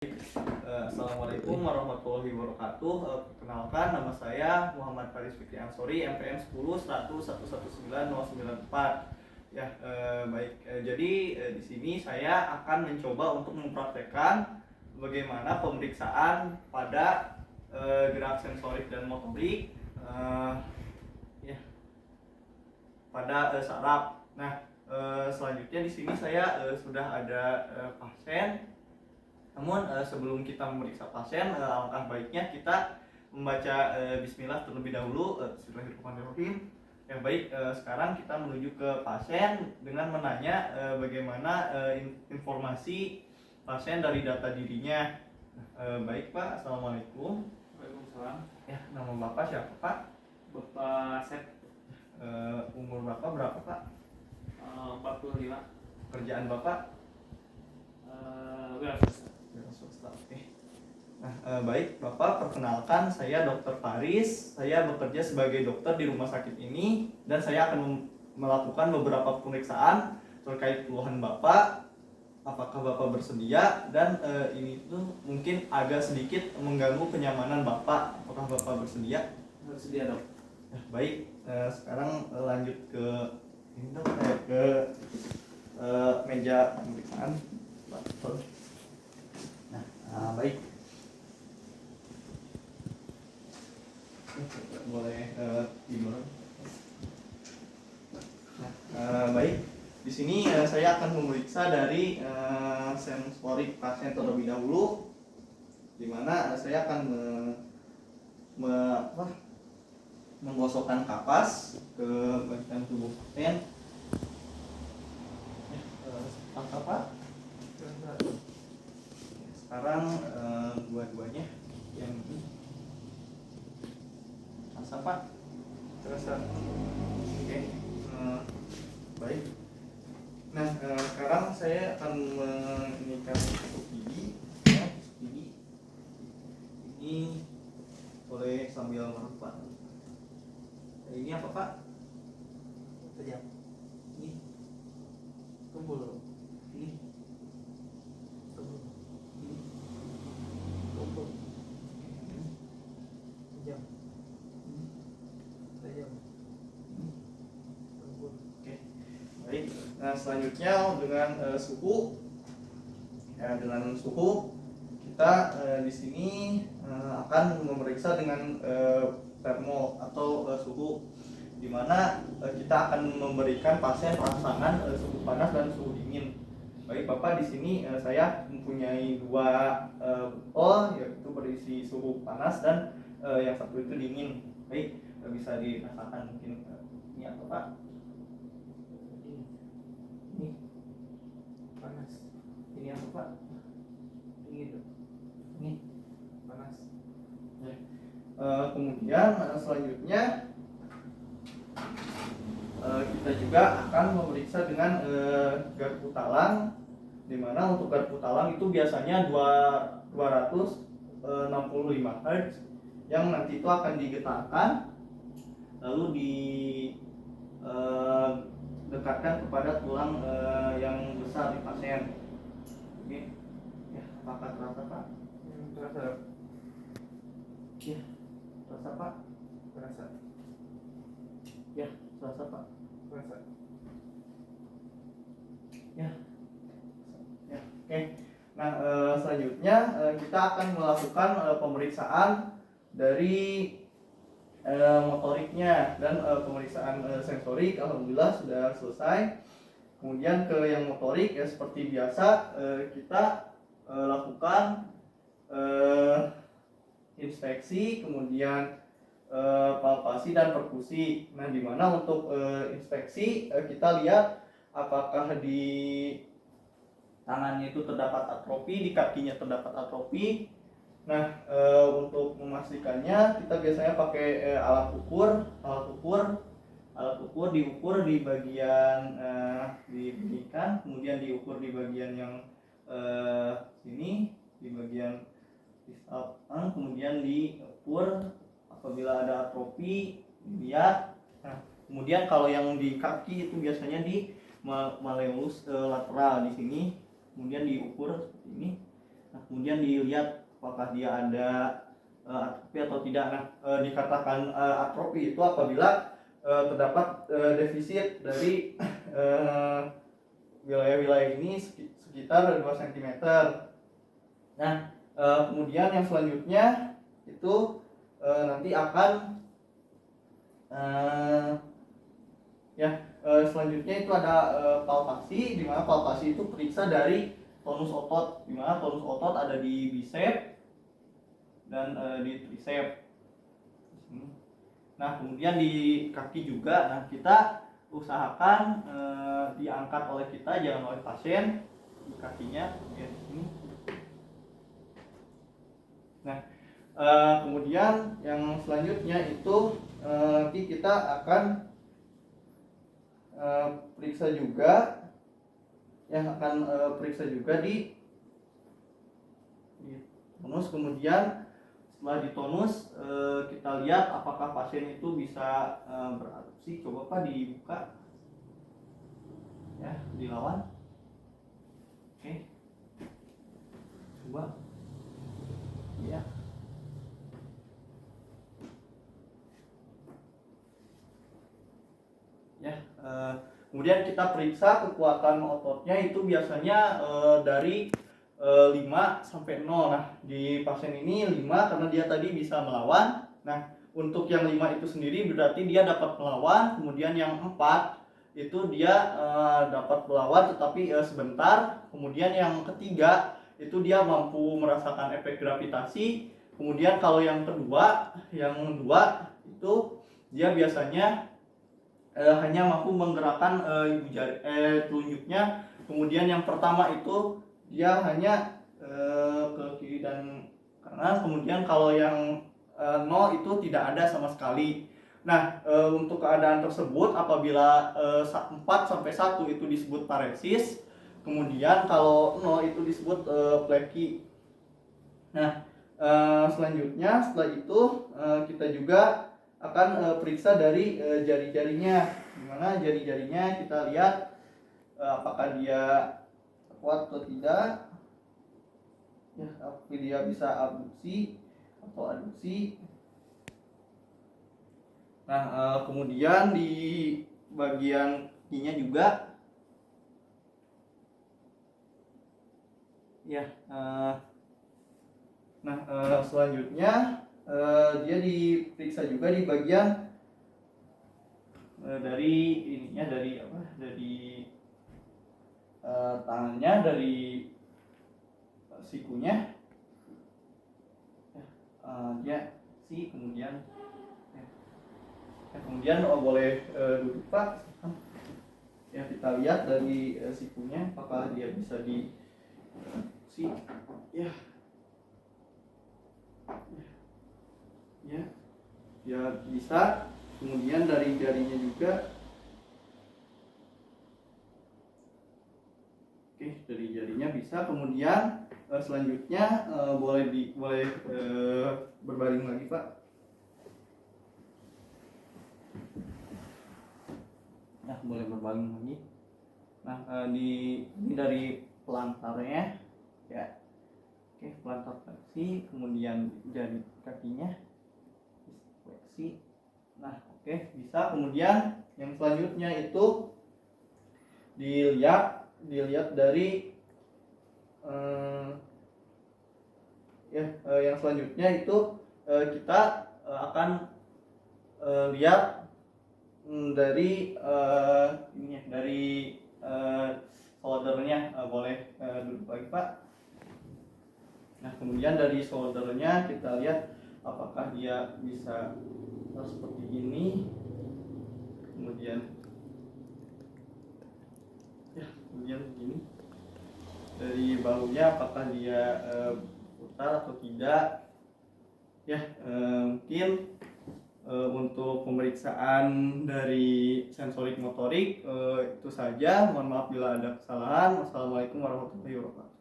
Assalamualaikum warahmatullahi wabarakatuh. Perkenalkan, nama saya Muhammad Faris Fikri Ansori, MPM 10 100 119 094. Ya, baik. Jadi di sini saya akan mencoba untuk mempraktekkan bagaimana pemeriksaan pada gerak sensorik dan motorik ya, pada saraf. Nah, selanjutnya di sini saya sudah ada pasien. Namun sebelum kita memeriksa pasien, alangkah baiknya kita membaca Bismillah terlebih dahulu. Bismillahirrahmanirrahim. Ya baik, sekarang kita menuju ke pasien dengan menanya bagaimana informasi pasien dari data dirinya. Baik Pak, Assalamualaikum. Waalaikumsalam. Ya, nama Bapak siapa Pak? Bapak Sep. Umur Bapak berapa Pak? 45. Kerjaan Bapak? Oke. Nah, baik Bapak, perkenalkan saya Dr. Faris. Saya bekerja sebagai dokter di rumah sakit ini dan saya akan melakukan beberapa pemeriksaan terkait keluhan Bapak. Apakah Bapak bersedia? Dan ini tuh mungkin agak sedikit mengganggu kenyamanan Bapak. Apakah Bapak bersedia? Bersedia dok. Nah, baik. Sekarang lanjut ke ini dok, ke meja pemeriksaan. Nah, baik. Boleh tidur. Nah, baik. Di sini saya akan memeriksa dari sensorik pasien terlebih dahulu, di mana saya akan menggosokkan kapas ke bagian tubuh pasien. Apa? Sekarang dua-duanya yang ini terasa Pak? Terasa. Oke. Baik. Nah, sekarang saya akan mengikat tusuk gigi. Ya, tusuk gigi. Ini boleh sambil merem Pak. Ini apa Pak? Tajam. Ini tumpul. Ini tumpul. Baik. Nah, selanjutnya dengan suhu. Ya, dengan suhu kita di sini akan memeriksa dengan termo atau suhu, di mana kita akan memberikan pasien rangsangan suhu panas dan suhu dingin. Baik Bapak, di sini saya mempunyai dua botol, yaitu berisi suhu panas dan yang satu itu dingin. Baik, bisa dirasakan mungkin ini apa Pak? Ini panas. Ini apa Pak? Dingin. Ini panas. Ya. Kemudian selanjutnya kita juga akan memeriksa dengan garpu talang, di mana untuk garpu talang itu biasanya 265 Hz yang nanti itu akan digetarkan lalu dekatkan kepada tulang yang besar di pasien. Oke. Ya, apakah terasa Pak? Terasa. Ya, terasa Pak? Terasa. Ya, terasa Pak? Terasa. Ya. Ya, oke. Nah, selanjutnya kita akan melakukan pemeriksaan dari motoriknya dan pemeriksaan sensorik. Alhamdulillah sudah selesai. Kemudian ke yang motorik, ya seperti biasa kita lakukan inspeksi, kemudian palpasi dan perkusi. Nah, di mana untuk inspeksi kita lihat apakah di tangannya itu terdapat atrofi, di kakinya terdapat atrofi. Nah, untuk memastikannya kita biasanya pakai alat ukur diukur di bagian diberikan, kemudian diukur di bagian yang sini, di bagian kemudian diukur apabila ada atrofi dilihat. Nah, kemudian kalau yang di kaki itu biasanya di malleolus lateral di sini, kemudian diukur seperti ini. Nah, kemudian dilihat apakah dia ada atrofi atau tidak. Nah, dikatakan atrofi itu apabila terdapat defisit dari wilayah-wilayah ini sekitar 2 cm. Nah, kemudian yang selanjutnya itu nanti akan selanjutnya itu ada palpasi, di mana palpasi itu periksa dari tonus otot, di mana tonus otot ada di bicep dan di tricep. Nah, kemudian di kaki juga. Nah, kita usahakan diangkat oleh kita, jangan oleh pasien, di kakinya ya, ini. Nah, kemudian yang selanjutnya itu nanti kita akan periksa juga, periksa juga di tonus. Kemudian setelah ditonus kita lihat apakah pasien itu bisa beradaptasi. Coba Pak dibuka ya, dilawan. Oke, coba ya. Kemudian kita periksa kekuatan ototnya, itu biasanya dari 5 sampai 0. Nah, di pasien ini 5 karena dia tadi bisa melawan. Nah, untuk yang 5 itu sendiri berarti dia dapat melawan. Kemudian yang 4 itu dia dapat melawan tetapi sebentar. Kemudian yang ketiga itu dia mampu merasakan efek gravitasi. Kemudian kalau yang kedua, yang 2 itu dia biasanya hanya mampu menggerakkan telunjuknya. Kemudian yang pertama itu dia hanya ke kiri dan kanan. Kemudian kalau yang 0 itu tidak ada sama sekali. Nah, untuk keadaan tersebut apabila 4 sampai 1 itu disebut paresis. Kemudian kalau 0 itu disebut pleki. Nah, selanjutnya setelah itu kita juga akan periksa dari jari-jarinya, dimana jari-jarinya kita lihat apakah dia kuat atau tidak, ya, apakah dia bisa abduksi atau aduksi. Nah, kemudian di bagian kakinya juga ya. Selanjutnya dia diperiksa juga di bagian dari ininya, dari apa, dari tangannya, dari sikunya dia kemudian kemudian boleh duduk Pak ya. Kita lihat dari sikunya apakah dia bisa di ya ya bisa. Kemudian dari jarinya juga, oke, dari jarinya bisa. Kemudian selanjutnya boleh berbaring lagi Pak. Nah, boleh berbaring lagi. Nah, ini dari pelantarnya ya. Oke, pelantar fleksi, kemudian jari kakinya fleksi. Nah, oke, bisa. Kemudian yang selanjutnya itu dilihat dari yang selanjutnya itu kita akan lihat dari ininya, dari shouldernya. Boleh duduk lagi Pak. Nah, kemudian dari shouldernya kita lihat apakah dia bisa seperti ini. Kemudian begini. Dari bahunya apakah dia putar atau tidak. Ya, mungkin untuk pemeriksaan dari sensorik motorik itu saja. Mohon maaf bila ada kesalahan. Wassalamualaikum warahmatullahi wabarakatuh.